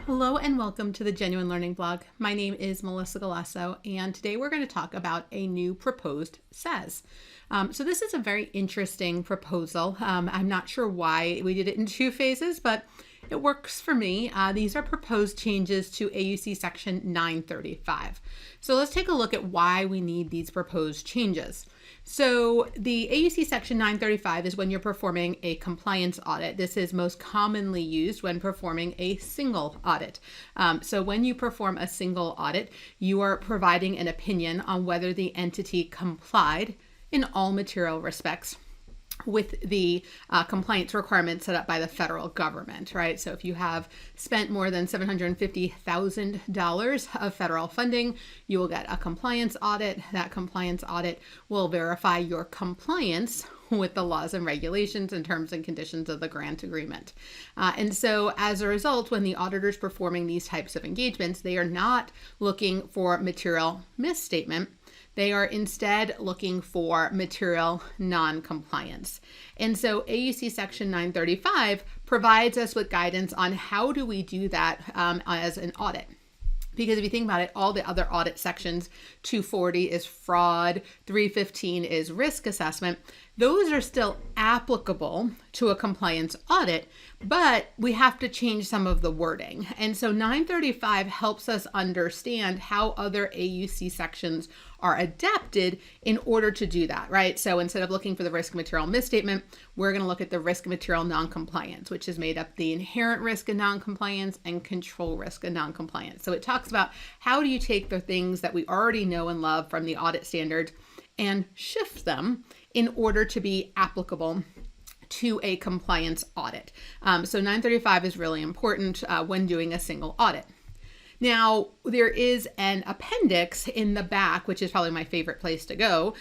Hello and welcome to the Genuine Learning Blog. My name is Melissa Galasso, and today we're going to talk about a new proposed SASes. So this is a very interesting proposal. I'm not sure why we did it in two phases, but it works for me. These are proposed changes to AUC Section 935. So let's take a look at why we need these proposed changes. So the AUC Section 935 is when you're performing a compliance audit. This is most commonly used when performing a single audit. So when you perform a single audit, you are providing an opinion on whether the entity complied in all material respects with the compliance requirements set up by the federal government, right? So if you have spent more than $750,000 of federal funding, you will get a compliance audit. That compliance audit will verify your compliance with the laws and regulations and terms and conditions of the grant agreement. And so as a result, when the auditor's performing these types of engagements, they are not looking for material misstatement. They are instead looking for material non-compliance. And so AUC Section 935 provides us with guidance on how do we do that as an audit. Because if you think about it, all the other audit sections, 240 is fraud, 315 is risk assessment, those are still applicable to a compliance audit, but we have to change some of the wording. And so 935 helps us understand how other AUC sections are adapted in order to do that, right? So instead of looking for the risk material misstatement, we're going to look at the risk material noncompliance, which is made up the inherent risk of noncompliance and control risk of noncompliance. So it talks about how do you take the things that we already know and love from the audit standard and shift them in order to be applicable to a compliance audit. So 935 is really important when doing a single audit. Now, there is an appendix in the back, which is probably my favorite place to go,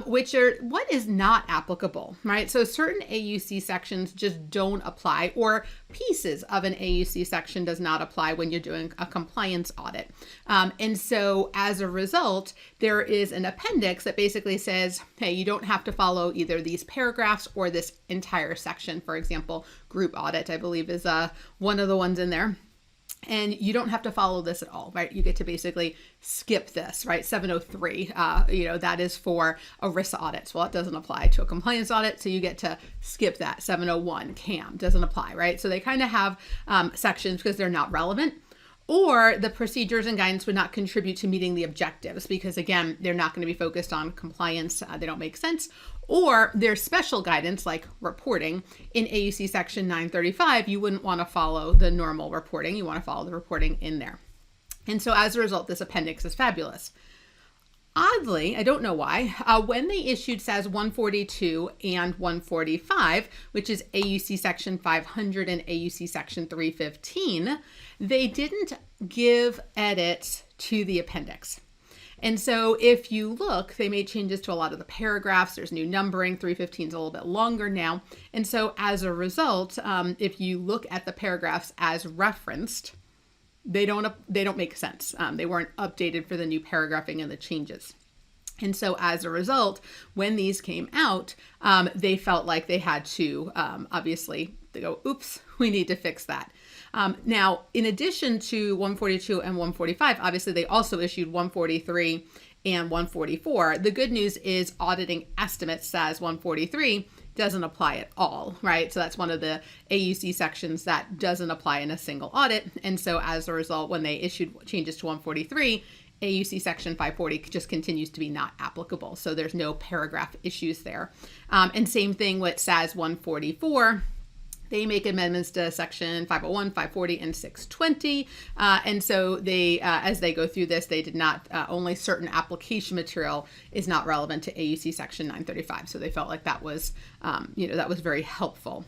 which are what is not applicable, right? So certain AUC sections just don't apply, or pieces of an AUC section does not apply when you're doing a compliance audit. And so as a result, there is an appendix that basically says, hey, you don't have to follow either these paragraphs or this entire section. For example, group audit, I believe, is one of the ones in there. And you don't have to follow this at all, right? You get to basically skip this, right? 703, that is for ERISA audits. Well, it doesn't apply to a compliance audit, so you get to skip that. 701, CAM, doesn't apply, right? So they kind of have sections because they're not relevant, or the procedures and guidance would not contribute to meeting the objectives because, again, they're not going to be focused on compliance. They don't make sense. Or there's special guidance like reporting. In AUC Section 935, you wouldn't want to follow the normal reporting. You want to follow the reporting in there. And so as a result, this appendix is fabulous. Oddly, I don't know why, when they issued SAS 142 and 145, which is AUC Section 500 and AUC Section 315, they didn't give edits to the appendix. And so if you look, they made changes to a lot of the paragraphs. There's new numbering. 315 is a little bit longer now. And so as a result, if you look at the paragraphs as referenced, they don't make sense. They weren't updated for the new paragraphing and the changes. And so as a result, when these came out, they felt like they had to, obviously, they go, oops, we need to fix that. Now, in addition to 142 and 145, obviously, they also issued 143 and 144. The good news is auditing estimates, SAS 143, doesn't apply at all, right? So that's one of the AUC sections that doesn't apply in a single audit. And so as a result, when they issued changes to 143, AUC Section 540 just continues to be not applicable. So there's no paragraph issues there. And same thing with SAS 144. They make amendments to Section 501, 540, and 620. And so they, as they go through this, they did not, only certain application material is not relevant to AUC Section 935. So they felt like that was, that was very helpful.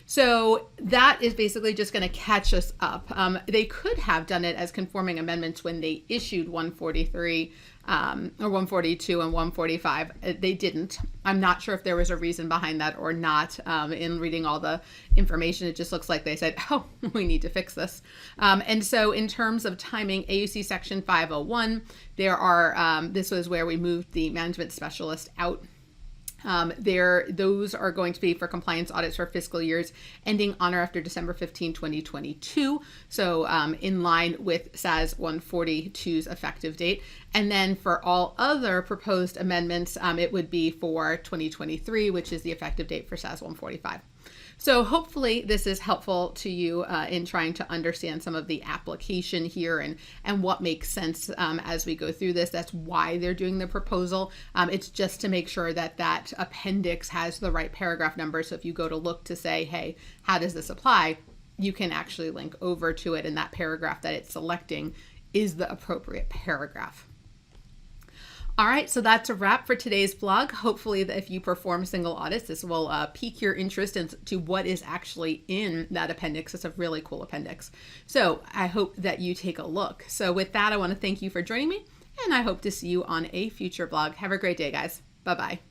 So that is basically just going to catch us up. They could have done it as conforming amendments when they issued 143 or 142 and 145. They didn't. I'm not sure if there was a reason behind that or not. In reading all the information, it just looks like they said, oh, we need to fix this. And so in terms of timing, AUC Section 501, there are, this was where we moved the management specialist out. Those are going to be for compliance audits for fiscal years ending on or after December 15, 2022. So in line with SAS 142's effective date. And then for all other proposed amendments, it would be for 2023, which is the effective date for SAS 145. So hopefully this is helpful to you in trying to understand some of the application here and what makes sense as we go through this. That's why they're doing the proposal. It's just to make sure that that appendix has the right paragraph number. So if you go to look to say, hey, how does this apply? You can actually link over to it, and that paragraph that it's selecting is the appropriate paragraph. All right, so that's a wrap for today's blog. Hopefully that if you perform single audits, this will pique your interest into what is actually in that appendix. It's a really cool appendix. So I hope that you take a look. So with that, I want to thank you for joining me, and I hope to see you on a future blog. Have a great day, guys. Bye-bye.